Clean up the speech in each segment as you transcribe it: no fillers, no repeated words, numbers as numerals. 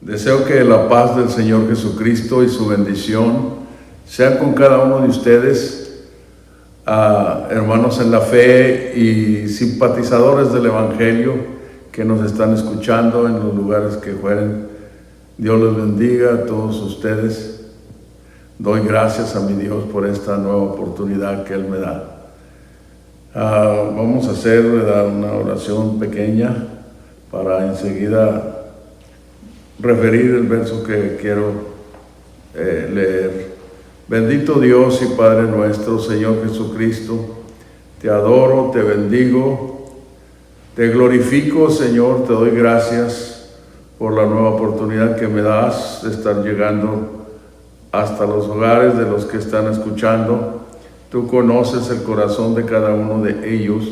Deseo que la paz del Señor Jesucristo y su bendición sean con cada uno de ustedes, hermanos en la fe y simpatizadores del Evangelio que nos están escuchando en los lugares que fueren. Dios les bendiga a todos ustedes. Doy gracias a mi Dios por esta nueva oportunidad que Él me da. Vamos a hacer una oración pequeña para enseguida referir el verso que quiero leer. Bendito Dios y Padre nuestro, Señor Jesucristo, te adoro, te bendigo, te glorifico, Señor, te doy gracias por la nueva oportunidad que me das de estar llegando hasta los hogares de los que están escuchando. Tú conoces el corazón de cada uno de ellos,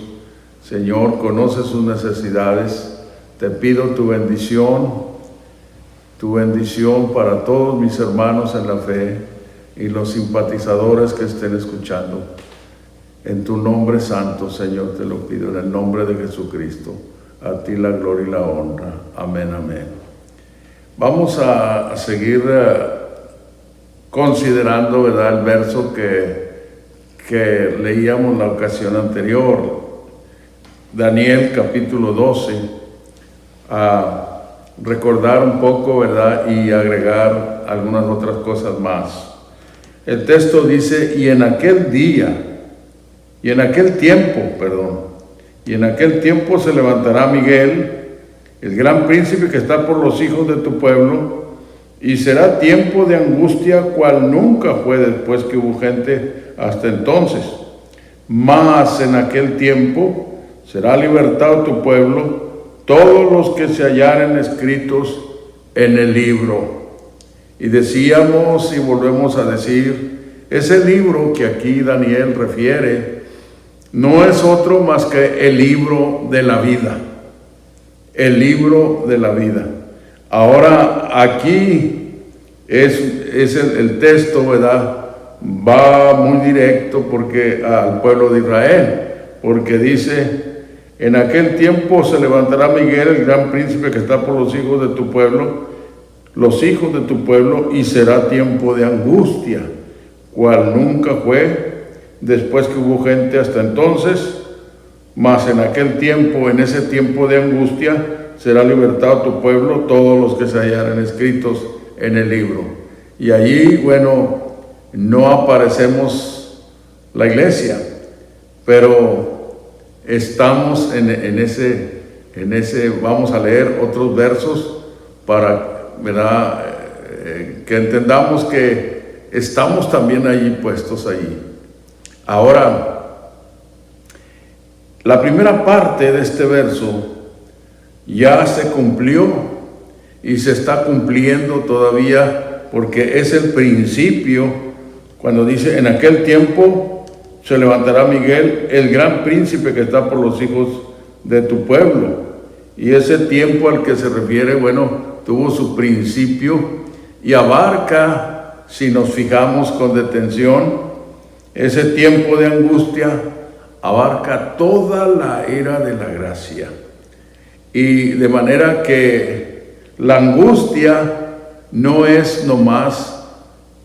Señor, conoces sus necesidades. Te pido tu bendición para todos mis hermanos en la fe y los simpatizadores que estén escuchando. En tu nombre santo, Señor, te lo pido, en el nombre de Jesucristo. A ti la gloria y la honra. Amén, amén. Vamos a seguir considerando, ¿verdad?, el verso que leíamos la ocasión anterior. Daniel capítulo 12. Recordar un poco, ¿verdad?, y agregar algunas otras cosas más. El texto dice, y en aquel tiempo se levantará Miguel, el gran príncipe que está por los hijos de tu pueblo, y será tiempo de angustia cual nunca fue después que hubo gente hasta entonces. Mas en aquel tiempo será libertado tu pueblo, todos los que se hallaren escritos en el libro. Y decíamos y volvemos a decir, ese libro que aquí Daniel refiere no es otro más que el libro de la vida. El libro de la vida. Ahora aquí es el texto, ¿verdad?, va muy directo porque al pueblo de Israel, porque dice, en aquel tiempo se levantará Miguel, el gran príncipe que está por los hijos de tu pueblo, y será tiempo de angustia, cual nunca fue después que hubo gente hasta entonces. Mas en aquel tiempo, en ese tiempo de angustia, será libertado tu pueblo, todos los que se hallaren escritos en el libro. Y allí, bueno, no aparecemos la iglesia, pero estamos en ese, vamos a leer otros versos para, ¿verdad?, que entendamos que estamos también allí puestos allí. Ahora, la primera parte de este verso ya se cumplió y se está cumpliendo todavía, porque es el principio cuando dice, en aquel tiempo se levantará Miguel, el gran príncipe que está por los hijos de tu pueblo. Y ese tiempo al que se refiere, bueno, tuvo su principio y abarca, si nos fijamos con detención, ese tiempo de angustia abarca toda la era de la gracia. Y de manera que la angustia no es nomás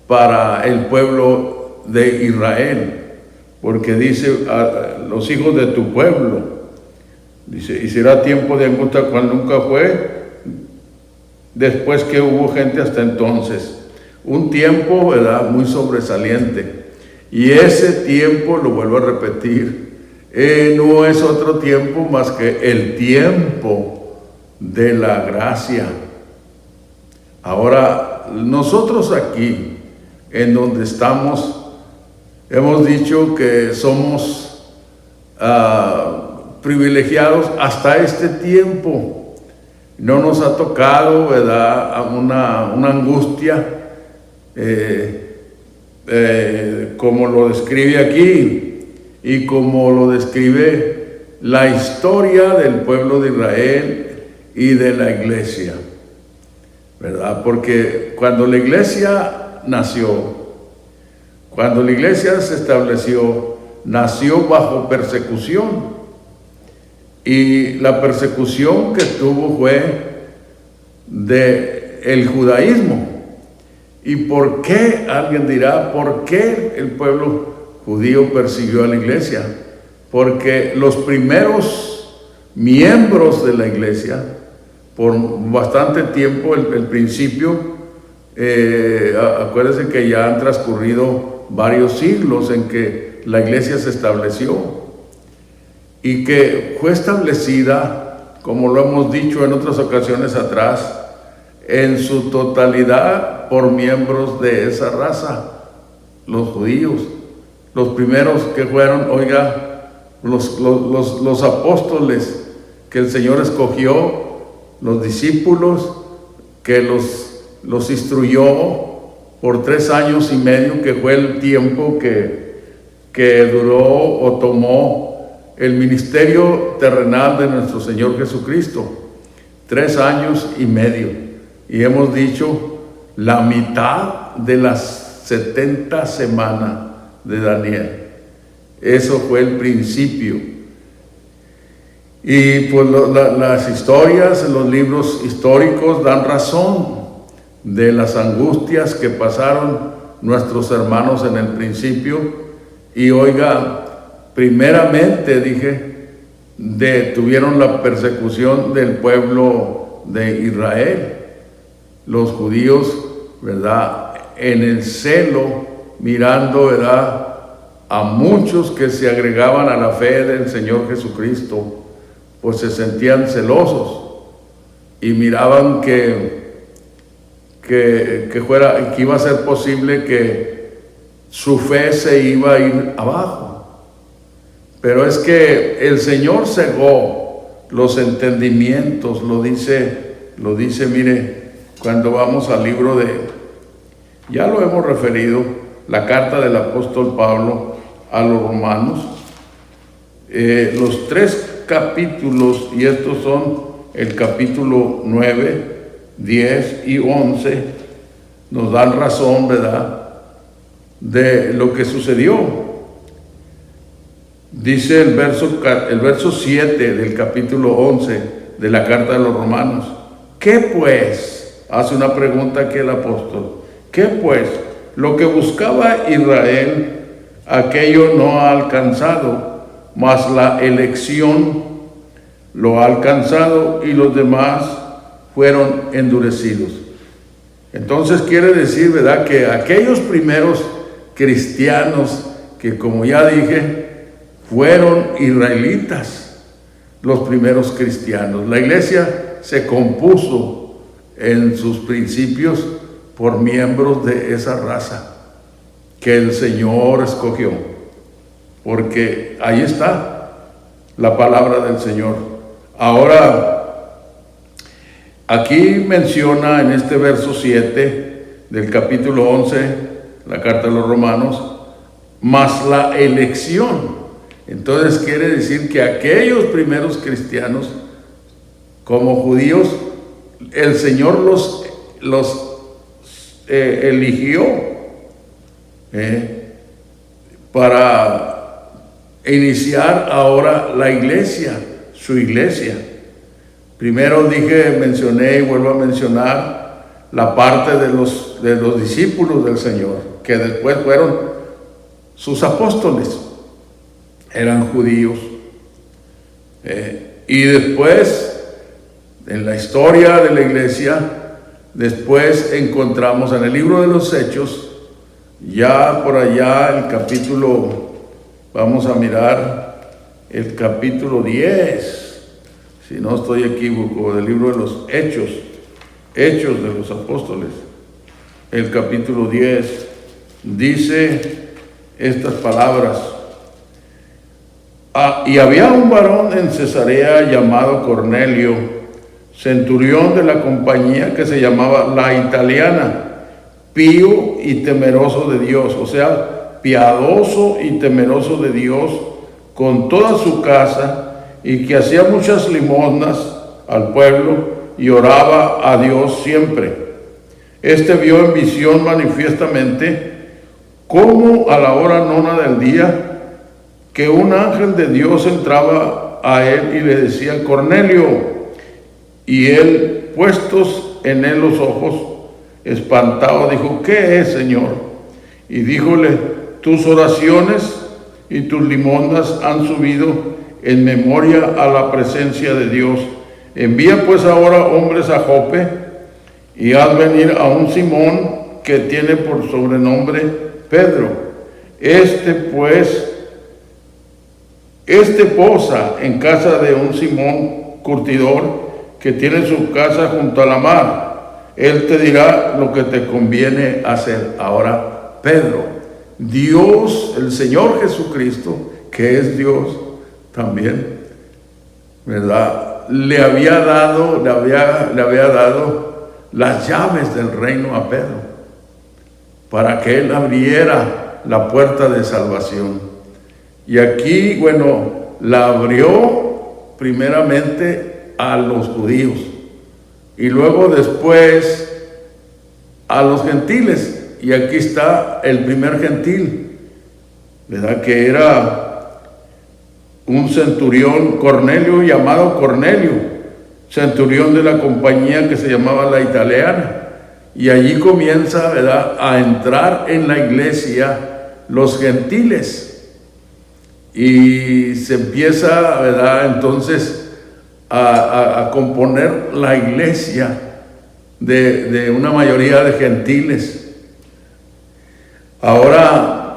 para el pueblo de Israel, porque dice a los hijos de tu pueblo, dice, y será tiempo de angustia cual nunca fue después que hubo gente hasta entonces. Un tiempo, ¿verdad?, muy sobresaliente. Y ese tiempo, lo vuelvo a repetir, no es otro tiempo más que el tiempo de la gracia. Ahora, nosotros aquí, en donde estamos, hemos dicho que somos privilegiados hasta este tiempo. No nos ha tocado, ¿verdad?, una angustia como lo describe aquí y como lo describe la historia del pueblo de Israel y de la iglesia, ¿verdad? Porque cuando la iglesia nació, cuando la iglesia se estableció, nació bajo persecución. Y la persecución que tuvo fue de el judaísmo. ¿Y por qué? Alguien dirá, ¿por qué el pueblo judío persiguió a la iglesia? Porque los primeros miembros de la iglesia, por bastante tiempo, el principio, acuérdense que ya han transcurrido varios siglos en que la iglesia se estableció y que fue establecida, como lo hemos dicho en otras ocasiones atrás, en su totalidad por miembros de esa raza, los judíos, los primeros que fueron, oiga, los apóstoles que el Señor escogió, los discípulos que los instruyó por 3 años y medio, que fue el tiempo que duró o tomó el ministerio terrenal de nuestro Señor Jesucristo. 3 años y medio. Y hemos dicho la mitad de las 70 semanas de Daniel. Eso fue el principio. Y pues las historias, los libros históricos dan razón de las angustias que pasaron nuestros hermanos en el principio. Y oiga, primeramente tuvieron la persecución del pueblo de Israel. Los judíos, ¿verdad?, en el celo, mirando, ¿verdad?, a muchos que se agregaban a la fe del Señor Jesucristo, pues se sentían celosos y miraban que iba a ser posible que su fe se iba a ir abajo. Pero es que el Señor cegó los entendimientos, lo dice, mire, cuando vamos al libro ya lo hemos referido, la carta del apóstol Pablo a los romanos, los 3 capítulos, y estos son el capítulo 9, 10 y 11, nos dan razón, ¿verdad?, de lo que sucedió. Dice el verso 7 del capítulo 11 de la carta de los romanos: ¿qué pues? Hace una pregunta aquí el apóstol. ¿Qué pues? Lo que buscaba Israel, aquello no ha alcanzado, mas la elección lo ha alcanzado y los demás fueron endurecidos. Entonces quiere decir, ¿verdad?, que aquellos primeros cristianos que, como ya dije, fueron israelitas, los primeros cristianos. La iglesia se compuso en sus principios por miembros de esa raza que el Señor escogió, porque ahí está la palabra del Señor. Ahora, aquí menciona en este verso 7 del capítulo 11, la carta de los romanos, más la elección. Entonces quiere decir que aquellos primeros cristianos, como judíos, el Señor los eligió para iniciar ahora la iglesia, su iglesia. Primero mencioné y vuelvo a mencionar la parte de los discípulos del Señor, que después fueron sus apóstoles, eran judíos. Y después, en la historia de la iglesia, después encontramos en el libro de los Hechos, ya por allá el capítulo, vamos a mirar el capítulo 10, si no estoy equívoco, del libro de los Hechos de los Apóstoles, el capítulo 10, dice estas palabras: y había un varón en Cesarea llamado Cornelio, centurión de la compañía que se llamaba La Italiana, pío y temeroso de Dios, o sea, piadoso y temeroso de Dios con toda su casa, y que hacía muchas limosnas al pueblo y oraba a Dios siempre. Este vio en visión manifiestamente cómo a la hora 9 del día que un ángel de Dios entraba a él y le decía: Cornelio. Y él, puestos en él los ojos, espantado, dijo: ¿qué es, Señor? Y díjole: tus oraciones y tus limosnas han subido en memoria a la presencia de Dios. Envía pues ahora hombres a Jope y haz venir a un Simón que tiene por sobrenombre Pedro. Este posa en casa de un Simón curtidor que tiene su casa junto a la mar. Él te dirá lo que te conviene hacer. Ahora, Pedro, Dios, el Señor Jesucristo, que es Dios también, ¿verdad?, le había dado las llaves del reino a Pedro, para que él abriera la puerta de salvación. Y aquí, bueno, la abrió primeramente a los judíos y luego después a los gentiles. Y aquí está el primer gentil, ¿verdad?, que era un centurión, Cornelio, llamado Cornelio, centurión de la compañía que se llamaba la Italiana. Y allí comienza, ¿verdad?, a entrar en la iglesia los gentiles. Y se empieza, ¿verdad?, entonces a componer la iglesia de una mayoría de gentiles. Ahora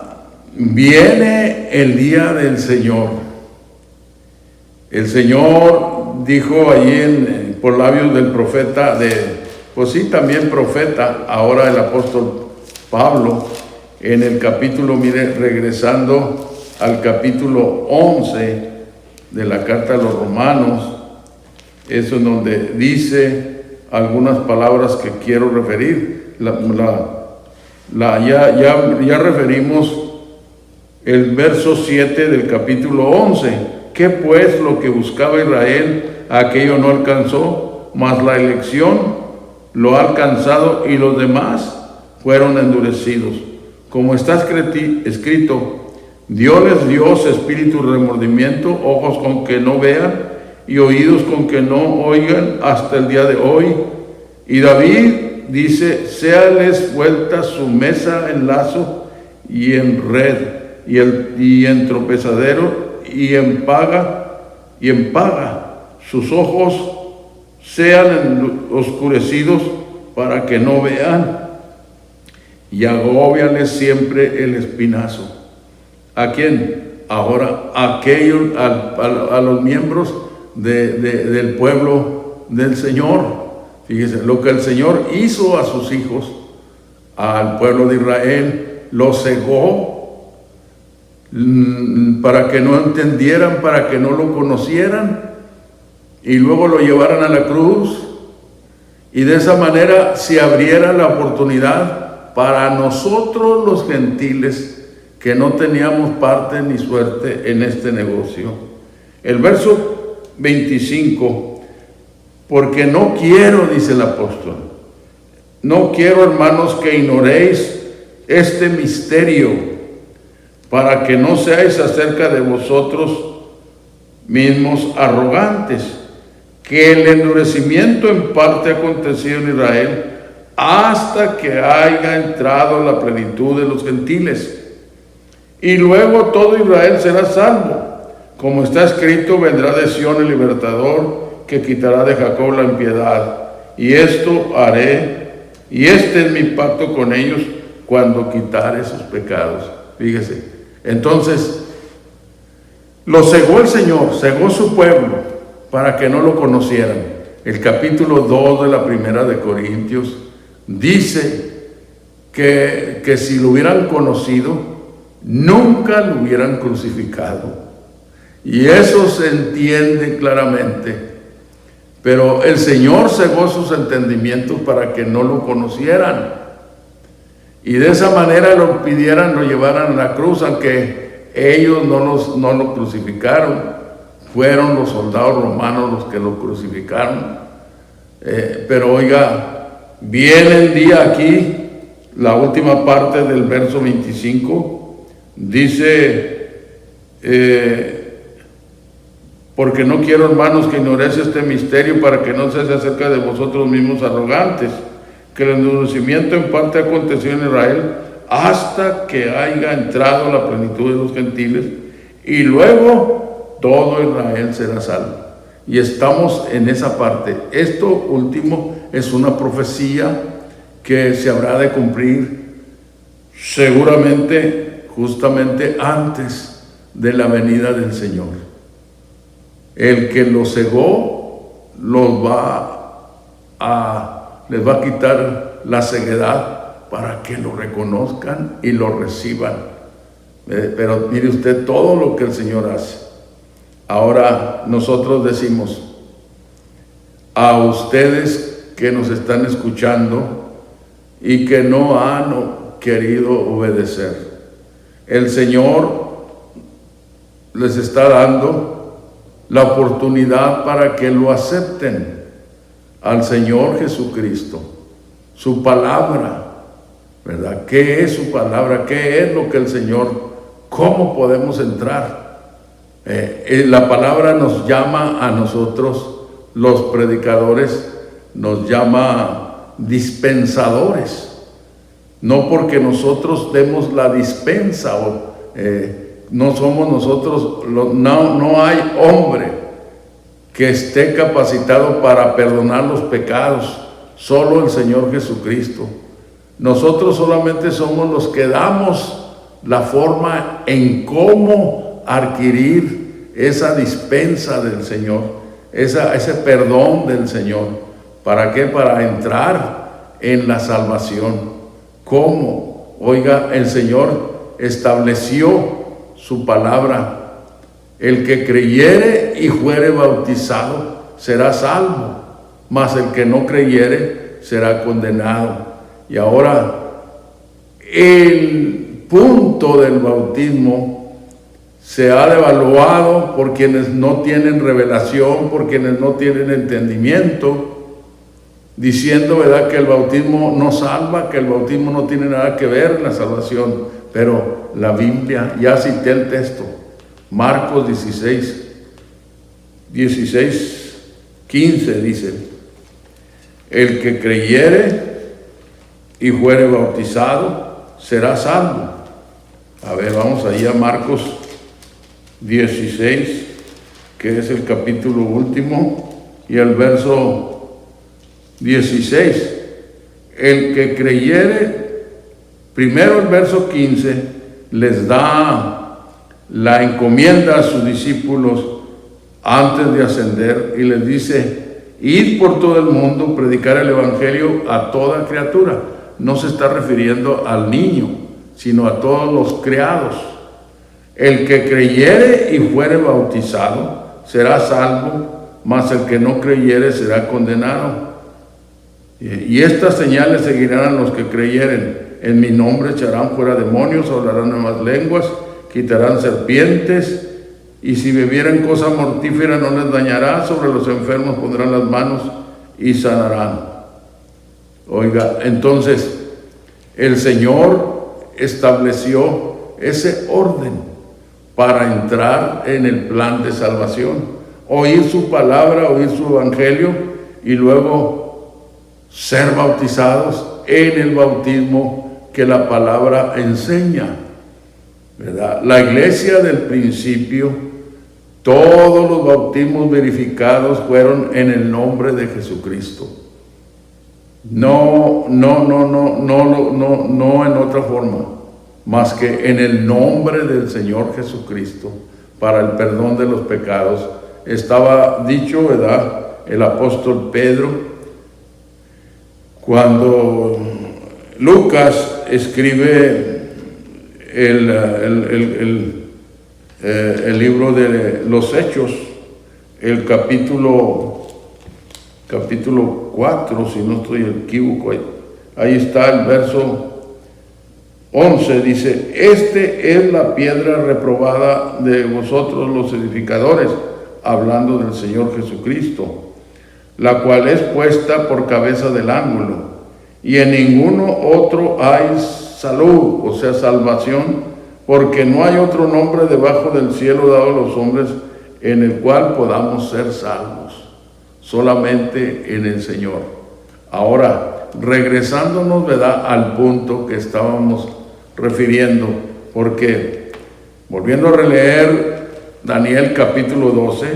viene el día del Señor. El Señor dijo allí por labios del profeta, pues sí, también profeta, ahora el apóstol Pablo, en el capítulo, mire, regresando al capítulo 11 de la carta a los Romanos, eso en donde dice algunas palabras que quiero referir. Ya referimos el verso 7 del capítulo 11. ¿Qué pues lo que buscaba Israel, aquello no alcanzó? Mas la elección lo ha alcanzado y los demás fueron endurecidos. Como está escrito: Dios Dios espíritu de remordimiento, ojos con que no vean y oídos con que no oigan hasta el día de hoy. Y David dice: séales vuelta su mesa en lazo y en red, y en tropezadero y en paga, sus ojos sean oscurecidos para que no vean, y agóbiales siempre el espinazo. ¿A quién? Ahora a los miembros del pueblo del Señor. Fíjese, lo que el Señor hizo a sus hijos, al pueblo de Israel, lo cegó para que no entendieran, para que no lo conocieran, y luego lo llevaran a la cruz, y de esa manera se abriera la oportunidad para nosotros los gentiles que no teníamos parte ni suerte en este negocio. El verso 25: porque no quiero, dice el apóstol, no quiero, hermanos, que ignoréis este misterio, para que no seáis acerca de vosotros mismos arrogantes, que el endurecimiento en parte ha acontecido en Israel hasta que haya entrado la plenitud de los gentiles. Y luego todo Israel será salvo. Como está escrito: vendrá de Sión el libertador, que quitará de Jacob la impiedad. Y esto haré, y este es mi pacto con ellos, cuando quitare sus pecados. Fíjese. Entonces, lo cegó el Señor, cegó su pueblo para que no lo conocieran. El capítulo 2 de la primera de Corintios dice que si lo hubieran conocido, nunca lo hubieran crucificado. Y eso se entiende claramente. Pero el Señor cegó sus entendimientos para que no lo conocieran. Y de esa manera lo pidieran, lo llevaran a la cruz, aunque ellos no lo crucificaron. Fueron los soldados romanos los que lo crucificaron. Pero oiga, viene el día aquí, la última parte del verso 25, dice: porque no quiero, hermanos, que ignoréis este misterio, para que no se hace acerca de vosotros mismos arrogantes, que el endurecimiento en parte aconteció en Israel, hasta que haya entrado la plenitud de los gentiles, y luego todo Israel será salvo. Y estamos en esa parte. Esto último es una profecía que se habrá de cumplir seguramente justamente antes de la venida del Señor. El que los cegó les va a quitar la ceguedad para que lo reconozcan y lo reciban. Pero mire usted todo lo que el Señor hace. Ahora nosotros decimos a ustedes que nos están escuchando y que no han querido obedecer, el Señor les está dando la oportunidad para que lo acepten al Señor Jesucristo, su palabra, ¿verdad? ¿Qué es su palabra? ¿Qué es lo que el Señor? ¿Cómo podemos entrar? La palabra nos llama a nosotros, los predicadores, nos llama dispensadores. No porque nosotros demos la dispensa, no somos nosotros, no hay hombre que esté capacitado para perdonar los pecados, solo el Señor Jesucristo. Nosotros solamente somos los que damos la forma en cómo adquirir esa dispensa del Señor, ese perdón del Señor. ¿Para qué? Para entrar en la salvación. ¿Cómo? Oiga, el Señor estableció su palabra. El que creyere y fuere bautizado será salvo, mas el que no creyere será condenado. Y ahora, el punto del bautismo se ha devaluado por quienes no tienen revelación, por quienes no tienen entendimiento, diciendo, ¿verdad?, que el bautismo no salva, que el bautismo no tiene nada que ver en la salvación. Pero la Biblia, ya cité el texto, Marcos 15 dice, el que creyere y fuere bautizado será salvo. A ver, vamos allá a Marcos 16, que es el capítulo último, y el verso 16, el que creyere, primero el verso 15, les da la encomienda a sus discípulos antes de ascender y les dice, id por todo el mundo, predicar el evangelio a toda criatura. No se está refiriendo al niño, sino a todos los criados. El que creyere y fuere bautizado será salvo, mas el que no creyere será condenado. Y estas señales seguirán a los que creyeren. En mi nombre echarán fuera demonios, hablarán nuevas lenguas, quitarán serpientes, y si bebieren cosa mortífera no les dañará, sobre los enfermos pondrán las manos y sanarán. Oiga, entonces el Señor estableció ese orden para entrar en el plan de salvación, oír su palabra, oír su evangelio y luego ser bautizados en el bautismo que la palabra enseña, ¿verdad? La iglesia del principio, todos los bautismos verificados fueron en el nombre de Jesucristo. No en otra forma, más que en el nombre del Señor Jesucristo, para el perdón de los pecados. Estaba dicho, ¿verdad?, el apóstol Pedro, cuando Lucas escribe el libro de los Hechos, el capítulo 4, si no estoy equívoco, ahí está el verso 11, dice, este es la piedra reprobada de vosotros los edificadores, hablando del Señor Jesucristo, la cual es puesta por cabeza del ángulo, y en ninguno otro hay salud, o sea, salvación, porque no hay otro nombre debajo del cielo dado a los hombres en el cual podamos ser salvos, solamente en el Señor. Ahora, regresándonos, ¿verdad?, al punto que estábamos refiriendo, porque volviendo a releer Daniel capítulo 12,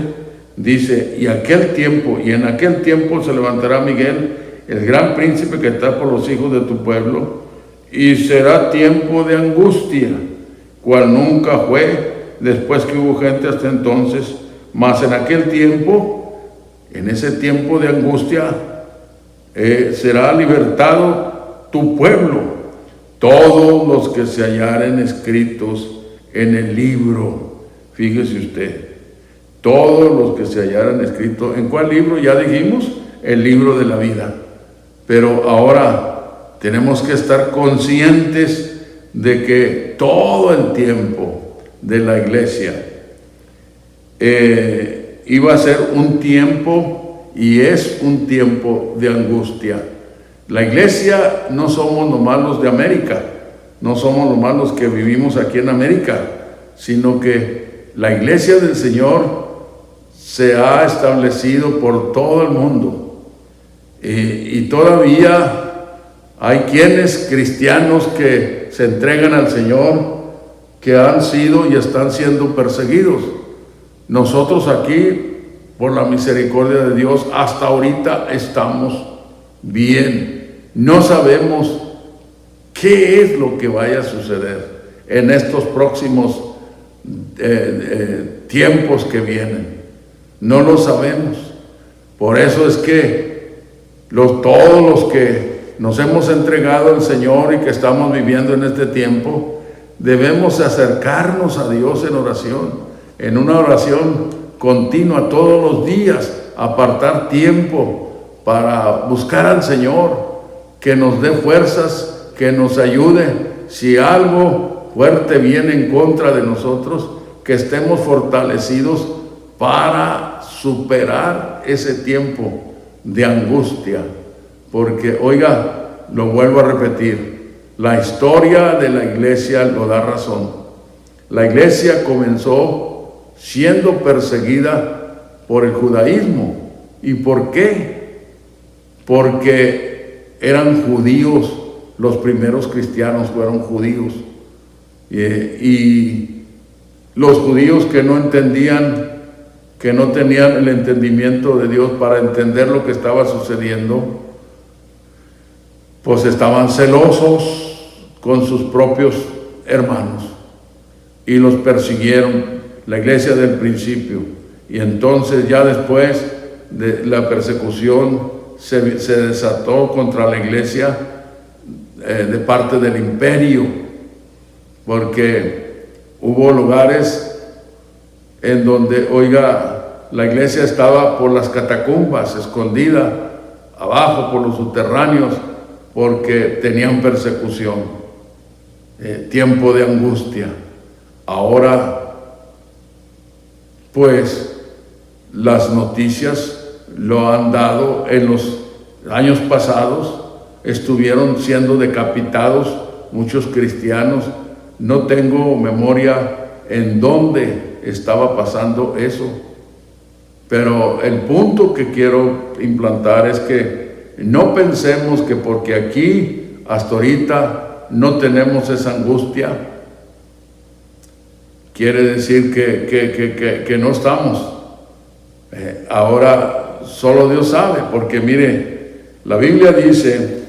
dice, y en aquel tiempo se levantará Miguel, el gran príncipe que está por los hijos de tu pueblo, y será tiempo de angustia, cual nunca fue después que hubo gente hasta entonces, mas en aquel tiempo, en ese tiempo de angustia, será libertado tu pueblo, todos los que se hallaren escritos en el libro. Fíjese usted, todos los que se hallaran escritos, ¿en cuál libro? Ya dijimos, el libro de la vida. Pero ahora tenemos que estar conscientes de que todo el tiempo de la iglesia iba a ser un tiempo y es un tiempo de angustia. La iglesia no somos nomás los de América, no somos nomás los que vivimos aquí en América, sino que la iglesia del Señor se ha establecido por todo el mundo. Y todavía hay quienes cristianos que se entregan al Señor, que han sido y están siendo perseguidos. Nosotros aquí, por la misericordia de Dios, hasta ahorita estamos bien. No sabemos qué es lo que vaya a suceder en estos próximos tiempos que vienen. No lo sabemos. Por eso es que todos los que nos hemos entregado al Señor y que estamos viviendo en este tiempo, debemos acercarnos a Dios en oración, en una oración continua todos los días, apartar tiempo para buscar al Señor, que nos dé fuerzas, que nos ayude. Si algo fuerte viene en contra de nosotros, que estemos fortalecidos para superar ese tiempo de angustia. Porque, oiga, lo vuelvo a repetir, la historia de la iglesia lo da razón. La iglesia comenzó siendo perseguida por el judaísmo. ¿Y por qué? Porque eran judíos, los primeros cristianos fueron judíos. Y los judíos que no entendían, que no tenían el entendimiento de Dios para entender lo que estaba sucediendo, pues estaban celosos con sus propios hermanos y los persiguieron, la iglesia del principio. Y entonces ya después de la persecución se desató contra la iglesia de parte del imperio, porque hubo lugares en donde, oiga, la iglesia estaba por las catacumbas, escondida abajo por los subterráneos, porque tenían persecución, tiempo de angustia. Ahora, pues, las noticias lo han dado. En los años pasados estuvieron siendo decapitados muchos cristianos. No tengo memoria en dónde estaba pasando eso, pero el punto que quiero implantar es que no pensemos que porque aquí hasta ahorita no tenemos esa angustia, quiere decir que no estamos. Ahora solo Dios sabe, porque mire, la Biblia dice,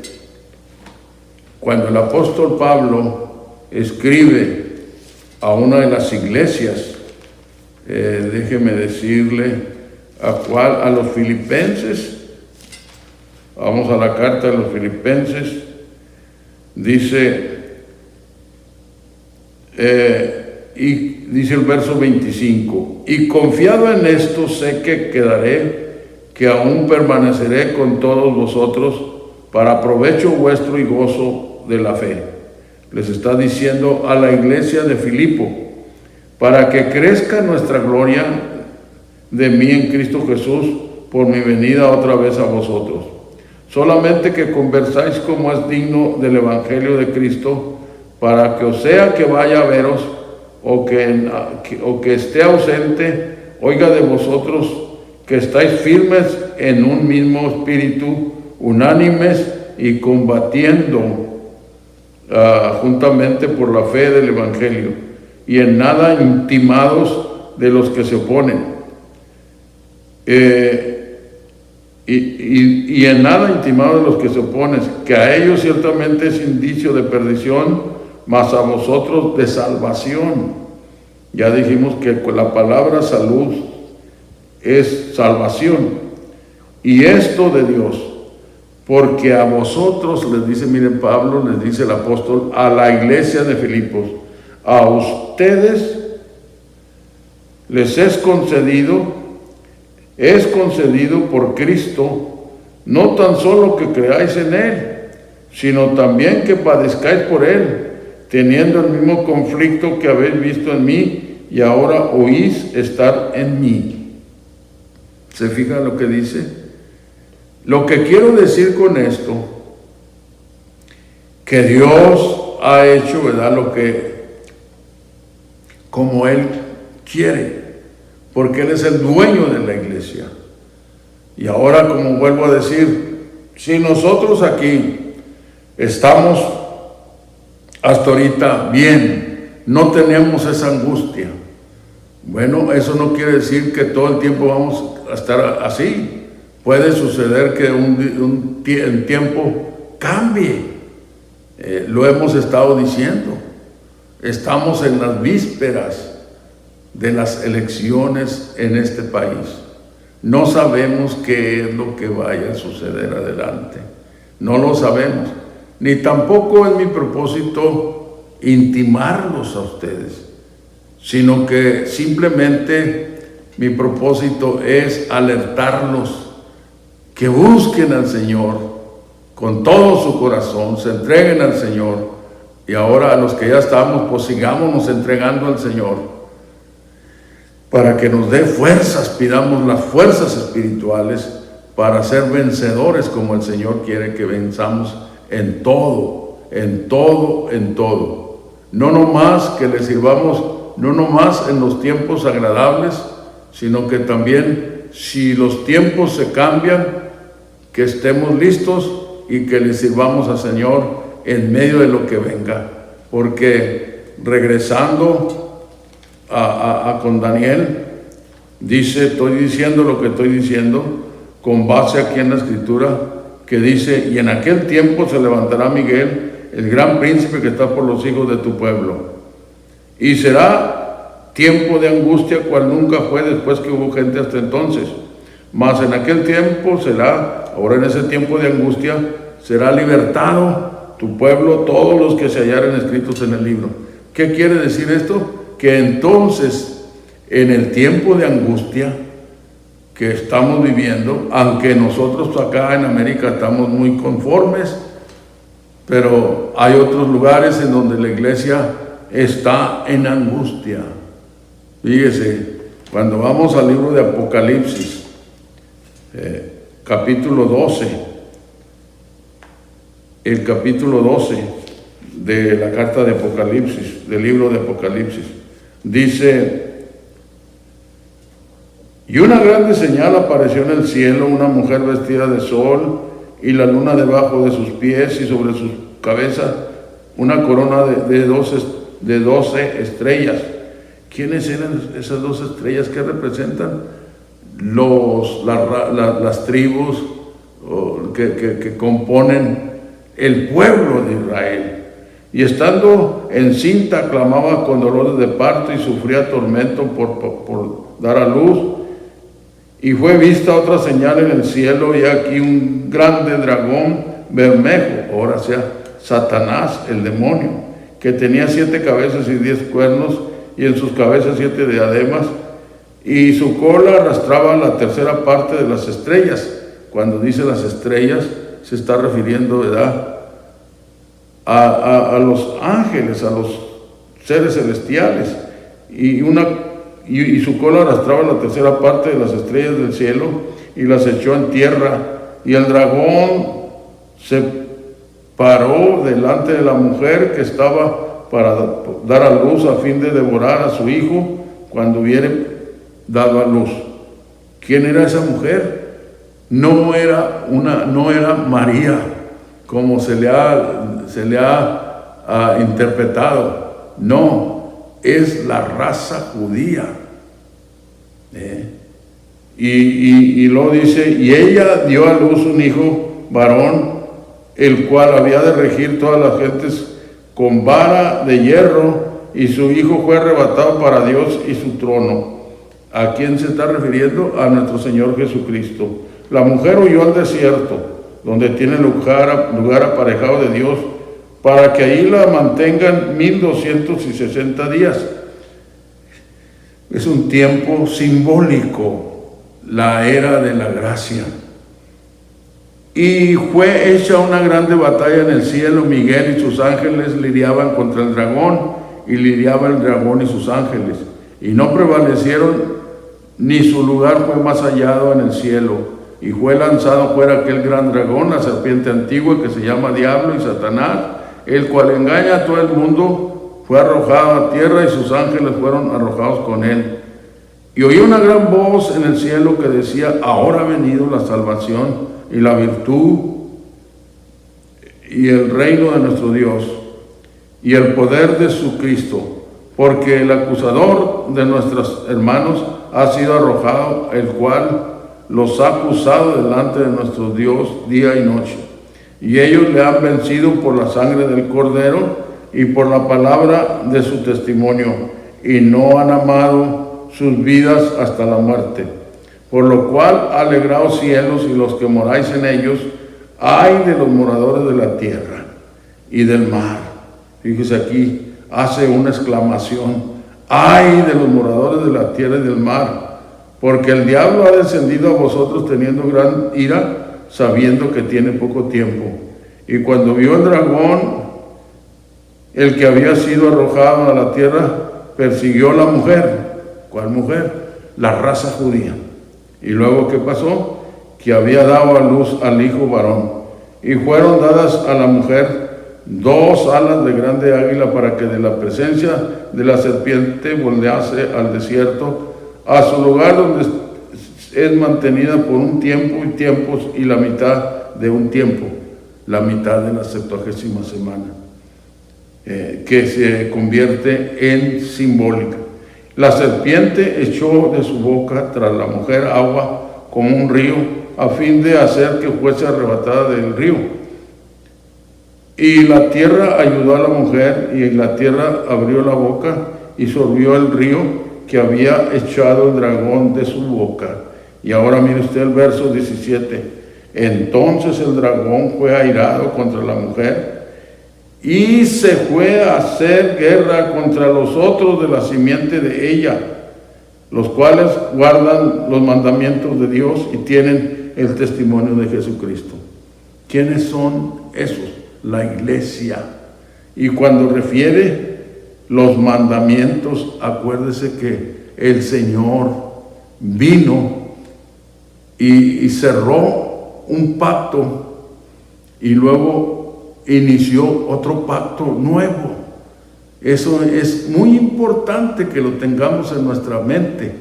cuando el apóstol Pablo escribe a una de las iglesias, déjeme decirle a los filipenses. Vamos a la carta de los filipenses. Dice, y dice el verso 25, y confiado en esto sé que quedaré, que aún permaneceré con todos vosotros para provecho vuestro y gozo de la fe. Les está diciendo a la iglesia de Filipo, para que crezca nuestra gloria de mí en Cristo Jesús por mi venida otra vez a vosotros. Solamente que conversáis como es digno del Evangelio de Cristo, para que, o sea que vaya a veros o que esté ausente, oiga de vosotros que estáis firmes en un mismo espíritu, unánimes y combatiendo juntamente por la fe del Evangelio, y en nada intimados de los que se oponen. Y en nada intimados de los que se oponen, que a ellos ciertamente es indicio de perdición, mas a vosotros de salvación. Ya dijimos que la palabra salud es salvación, y esto de Dios, porque a vosotros, les dice, miren, Pablo, les dice el apóstol a la iglesia de Filipos, a ustedes les es concedido por Cristo, no tan solo que creáis en Él, sino también que padezcáis por Él, teniendo el mismo conflicto que habéis visto en mí y ahora oís estar en mí. ¿Se fijan lo que dice? Lo que quiero decir con esto, que Dios ha hecho, ¿verdad?, lo que, como Él quiere, porque Él es el dueño de la iglesia. Y ahora, como vuelvo a decir, si nosotros aquí estamos hasta ahorita bien, no tenemos esa angustia, bueno, eso no quiere decir que todo el tiempo vamos a estar así. Puede suceder que el tiempo cambie. Lo hemos estado diciendo. Estamos en las vísperas de las elecciones en este país. No sabemos qué es lo que vaya a suceder adelante. No lo sabemos. Ni tampoco es mi propósito intimarlos a ustedes, sino que simplemente mi propósito es alertarlos que busquen al Señor con todo su corazón, se entreguen al Señor, y ahora a los que ya estamos, pues sigámonos entregando al Señor para que nos dé fuerzas, pidamos las fuerzas espirituales para ser vencedores como el Señor quiere que venzamos en todo, en todo, en todo. No nomás que le sirvamos, no nomás en los tiempos agradables, sino que también si los tiempos se cambian, que estemos listos y que le sirvamos al Señor en medio de lo que venga. Porque regresando con Daniel, dice, estoy diciendo lo que estoy diciendo con base aquí en la Escritura, que dice, y en aquel tiempo se levantará Miguel, el gran príncipe que está por los hijos de tu pueblo, y será tiempo de angustia cual nunca fue después que hubo gente hasta entonces. Mas en aquel tiempo será, ahora en ese tiempo de angustia, será libertado tu pueblo, todos los que se hallaren escritos en el libro. ¿Qué quiere decir esto? Que entonces, en el tiempo de angustia que estamos viviendo, aunque nosotros acá en América estamos muy conformes, pero hay otros lugares en donde la iglesia está en angustia. Fíjese, cuando vamos al libro de Apocalipsis, capítulo 12, el capítulo 12 de la carta de Apocalipsis, del libro de Apocalipsis, dice, y una grande señal apareció en el cielo, una mujer vestida de sol y la luna debajo de sus pies y sobre su cabeza una corona de 12 estrellas. ¿Quiénes eran esas 12 estrellas? ¿Qué representan? Las tribus que componen el pueblo de Israel. Y estando encinta clamaba con dolores de parto y sufría tormento por dar a luz. Y fue vista otra señal en el cielo, y aquí un grande dragón bermejo, ahora sea Satanás, el demonio, que tenía 7 cabezas y 10 cuernos, y en sus cabezas 7 diademas, y su cola arrastraba la tercera parte de las estrellas. Cuando dice las estrellas, se está refiriendo, ¿verdad?, a los ángeles, a los seres celestiales, y su cola arrastraba la tercera parte de las estrellas del cielo y las echó en tierra. Y el dragón se paró delante de la mujer que estaba para dar a luz a fin de devorar a su hijo cuando hubiere dado a luz. ¿Quién era esa mujer? No era María, como se le ha interpretado. No, es la raza judía. Y luego dice, y ella dio a luz un hijo varón, el cual había de regir todas las gentes con vara de hierro, y su hijo fue arrebatado para Dios y su trono. ¿A quién se está refiriendo? A nuestro Señor Jesucristo. La mujer huyó al desierto, donde tiene lugar aparejado de Dios, para que ahí la mantengan 1260 días. Es un tiempo simbólico, la era de la gracia. Y fue hecha una grande batalla en el cielo. Miguel y sus ángeles lidiaban contra el dragón, y lidiaba el dragón y sus ángeles, y no prevalecieron, ni su lugar fue más hallado en el cielo. Y fue lanzado fuera aquel gran dragón, la serpiente antigua, que se llama Diablo y Satanás, el cual engaña a todo el mundo. Fue arrojado a tierra, y sus ángeles fueron arrojados con él. Y oí una gran voz en el cielo que decía: ahora ha venido la salvación y la virtud y el reino de nuestro Dios y el poder de su Cristo, porque el acusador de nuestros hermanos ha sido arrojado, el cual los ha acusado delante de nuestro Dios día y noche. Y ellos le han vencido por la sangre del Cordero y por la palabra de su testimonio, y no han amado sus vidas hasta la muerte. Por lo cual, alegraos cielos y los que moráis en ellos. Ay de los moradores de la tierra y del mar. Fíjese aquí, hace una exclamación: ay de los moradores de la tierra y del mar, porque el diablo ha descendido a vosotros teniendo gran ira, sabiendo que tiene poco tiempo. Y cuando vio el dragón, el que había sido arrojado a la tierra, persiguió a la mujer. ¿Cuál mujer? La raza judía. Y luego, ¿qué pasó? Que había dado a luz al hijo varón. Y fueron dadas a la mujer 2 alas de grande águila, para que de la presencia de la serpiente volviese al desierto, a su lugar donde es mantenida por un tiempo y tiempos, y la mitad de un tiempo, la mitad de la 70ª semana, que se convierte en simbólica. La serpiente echó de su boca tras la mujer agua como un río, a fin de hacer que fuese arrebatada del río. Y la tierra ayudó a la mujer, y la tierra abrió la boca y sorbió el río que había echado el dragón de su boca. Y ahora mire usted el verso 17. Entonces el dragón fue airado contra la mujer, y se fue a hacer guerra contra los otros de la simiente de ella, los cuales guardan los mandamientos de Dios y tienen el testimonio de Jesucristo. ¿Quiénes son esos? La iglesia. Y cuando refiere los mandamientos, acuérdese que el Señor vino y cerró un pacto, y luego inició otro pacto nuevo. Eso es muy importante que lo tengamos en nuestra mente.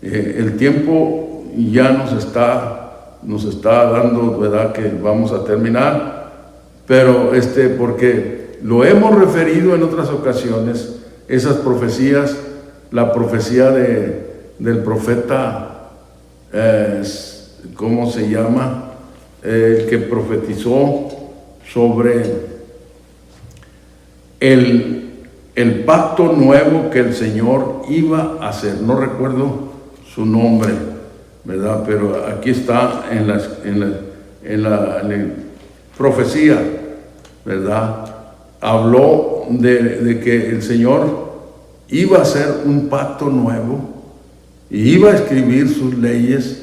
El tiempo ya nos está dando, ¿verdad?, que vamos a terminar, pero porque lo hemos referido en otras ocasiones, esas profecías, la profecía del profeta, ¿cómo se llama?, el que profetizó sobre el pacto nuevo que el Señor iba a hacer. No recuerdo su nombre, ¿verdad? Pero aquí está en la profecía, ¿verdad? Habló de que el Señor iba a hacer un pacto nuevo y iba a escribir sus leyes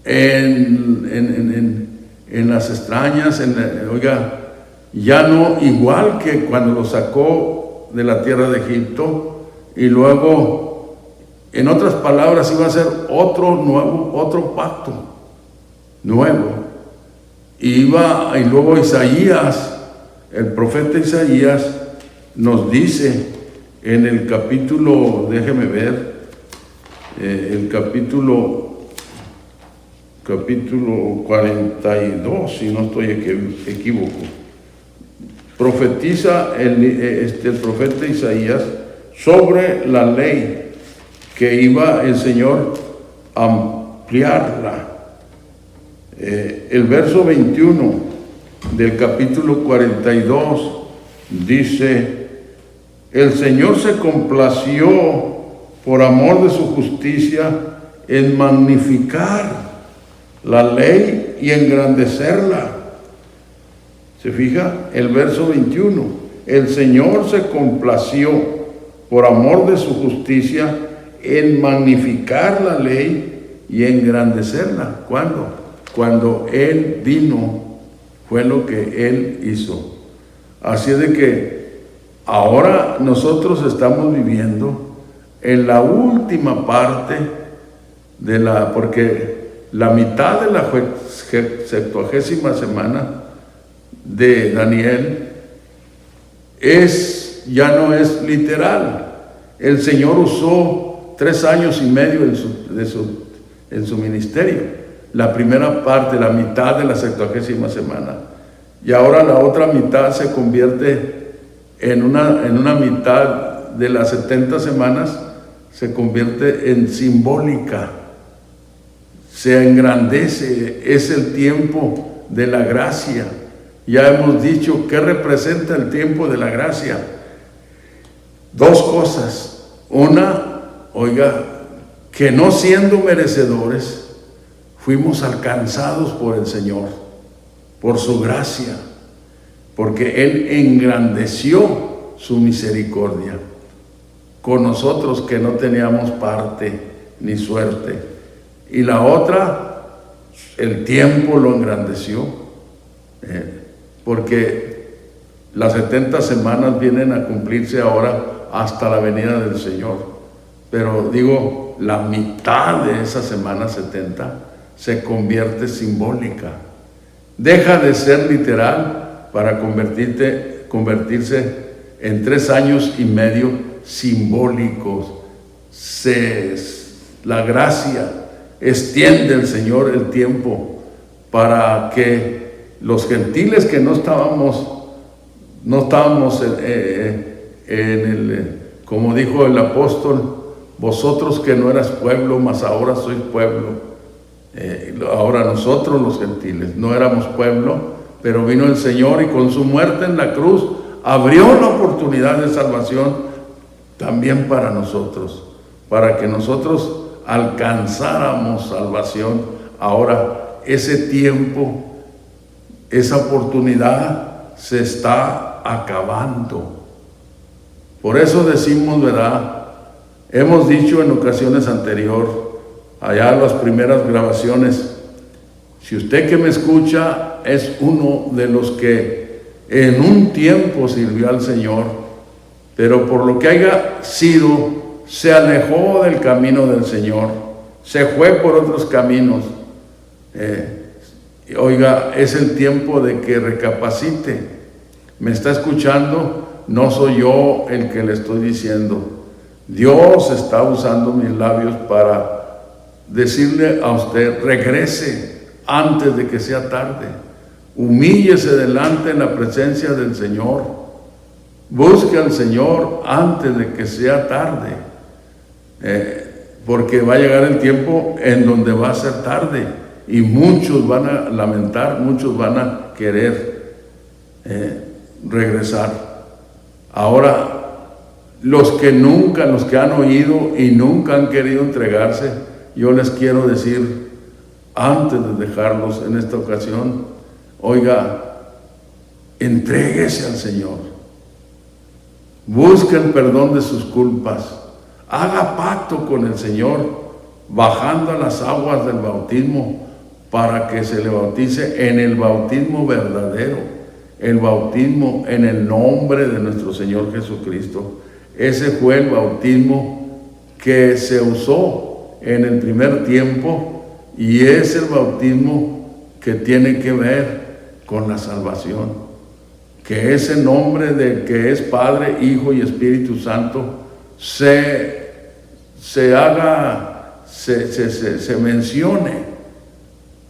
en las extrañas, oiga, ya no igual que cuando lo sacó de la tierra de Egipto, y luego, en otras palabras, iba a ser otro pacto nuevo. Y luego Isaías, el profeta Isaías, nos dice en el capítulo, déjeme ver, el capítulo 42, si no estoy equivoco. Profetiza el profeta Isaías sobre la ley que iba el Señor a ampliarla. El verso 21 del capítulo 42 dice: el Señor se complació por amor de su justicia en magnificar la ley y engrandecerla. ¿Se fija? El verso 21. El Señor se complació por amor de su justicia en magnificar la ley y engrandecerla. ¿Cuándo? Cuando Él vino, fue lo que Él hizo. Así de que ahora nosotros estamos viviendo en la última parte de porque la mitad de la 70ª semana de Daniel ya no es literal. El Señor usó 3 años y medio en su ministerio. La primera parte, la mitad de la 70ª semana. Y ahora la otra mitad se convierte en una mitad de las 70 semanas, se convierte en simbólica. Se engrandece, es el tiempo de la gracia. Ya hemos dicho, ¿qué representa el tiempo de la gracia? 2 cosas. Una, oiga, que no siendo merecedores, fuimos alcanzados por el Señor, por su gracia, porque Él engrandeció su misericordia con nosotros que no teníamos parte ni suerte. Y la otra, el tiempo lo engrandeció, porque las 70 semanas vienen a cumplirse ahora hasta la venida del Señor. Pero digo, la mitad de esa semana 70 se convierte simbólica. Deja de ser literal para convertirse en 3 años y medio simbólicos. La gracia extiende el Señor el tiempo para que los gentiles que no estábamos como dijo el apóstol, vosotros que no eras pueblo, mas ahora sois pueblo. Ahora nosotros los gentiles no éramos pueblo, pero vino el Señor y con su muerte en la cruz abrió la oportunidad de salvación también para nosotros, para que nosotros alcanzáramos salvación. Ahora ese tiempo, esa oportunidad se está acabando. Por eso decimos, ¿verdad? Hemos dicho en ocasiones anteriores, allá las primeras grabaciones, si usted que me escucha es uno de los que en un tiempo sirvió al Señor, pero por lo que haya sido, se alejó del camino del Señor, se fue por otros caminos, oiga, es el tiempo de que recapacite. ¿Me está escuchando? No soy yo el que le estoy diciendo. Dios está usando mis labios para decirle a usted, regrese antes de que sea tarde. Humíllese delante en la presencia del Señor. Busque al Señor antes de que sea tarde. Porque va a llegar el tiempo en donde va a ser tarde. Y muchos van a lamentar, muchos van a querer regresar. Ahora, los que han oído y nunca han querido entregarse, yo les quiero decir, antes de dejarlos en esta ocasión, oiga, entréguese al Señor, busque el perdón de sus culpas, haga pacto con el Señor, bajando a las aguas del bautismo, para que se le bautice en el bautismo verdadero, el bautismo en el nombre de nuestro Señor Jesucristo. Ese fue el bautismo que se usó en el primer tiempo y es el bautismo que tiene que ver con la salvación. Que ese nombre del que es Padre, Hijo y Espíritu Santo se haga se mencione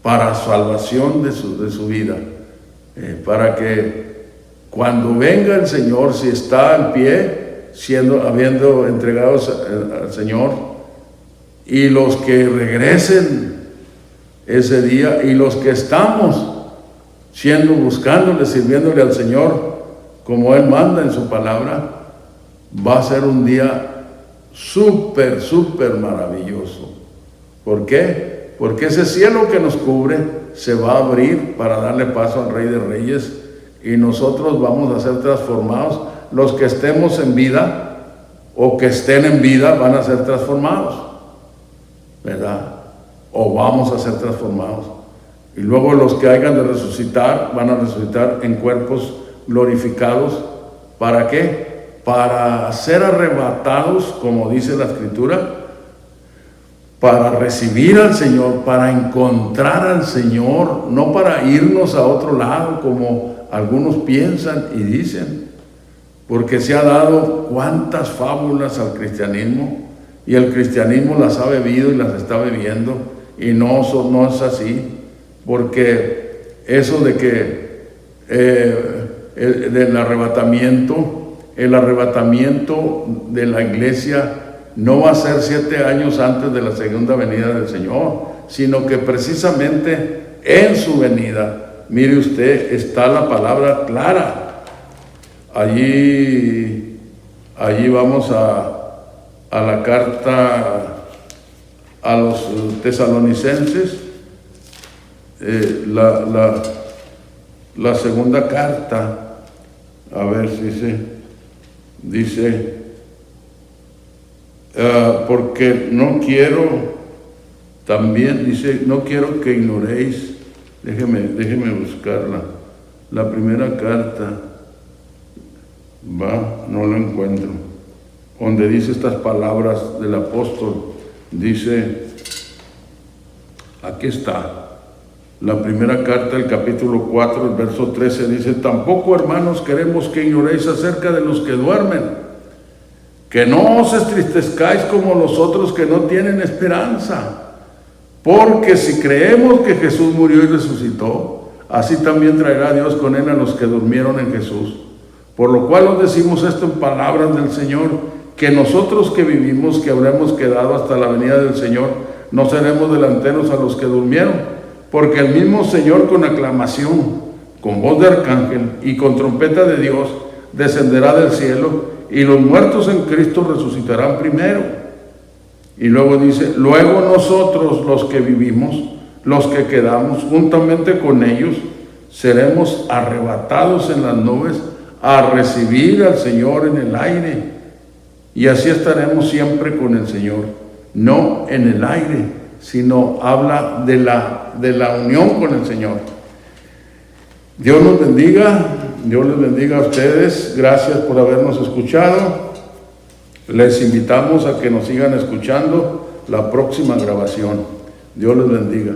para salvación de su vida, para que cuando venga el Señor, si está en pie, habiendo entregado al Señor, y los que regresen ese día, y los que estamos buscándole, sirviéndole al Señor como Él manda en su palabra, va a ser un día súper maravilloso. ¿Por qué? Porque ese cielo que nos cubre se va a abrir para darle paso al Rey de Reyes, y nosotros vamos a ser transformados. Los que estemos en vida o que estén en vida van a ser transformados, ¿verdad? O vamos a ser transformados. Y luego los que hayan de resucitar van a resucitar en cuerpos glorificados. ¿Para qué? Para ser arrebatados, como dice la Escritura, para recibir al Señor, para encontrar al Señor, no para irnos a otro lado como algunos piensan y dicen, porque se ha dado cuántas fábulas al cristianismo, y el cristianismo las ha bebido y las está bebiendo, y no es así, porque eso de que el arrebatamiento de la iglesia no va a ser 7 años antes de la segunda venida del Señor, sino que precisamente en su venida, mire usted, está la palabra clara. Allí vamos a la carta a los tesalonicenses, la segunda carta, a ver si dice, porque no quiero, también dice, no quiero que ignoréis, déjeme buscarla, la primera carta, no la encuentro, donde dice estas palabras del apóstol, dice, aquí está, la primera carta, el capítulo 4, el verso 13, dice, tampoco, hermanos, queremos que ignoréis acerca de los que duermen, que no os entristezcáis como los otros que no tienen esperanza, porque si creemos que Jesús murió y resucitó, así también traerá Dios con Él a los que durmieron en Jesús. Por lo cual os decimos esto en palabras del Señor, que nosotros que vivimos, que habremos quedado hasta la venida del Señor, no seremos delanteros a los que durmieron, porque el mismo Señor con aclamación, con voz de arcángel y con trompeta de Dios, descenderá del cielo, y los muertos en Cristo resucitarán primero. Y luego dice, luego nosotros los que vivimos, los que quedamos juntamente con ellos, seremos arrebatados en las nubes a recibir al Señor en el aire, y así estaremos siempre con el Señor. No en el aire, sino habla de la unión con el Señor. Dios los bendiga, Dios les bendiga a ustedes. Gracias por habernos escuchado. Les invitamos a que nos sigan escuchando la próxima grabación. Dios les bendiga.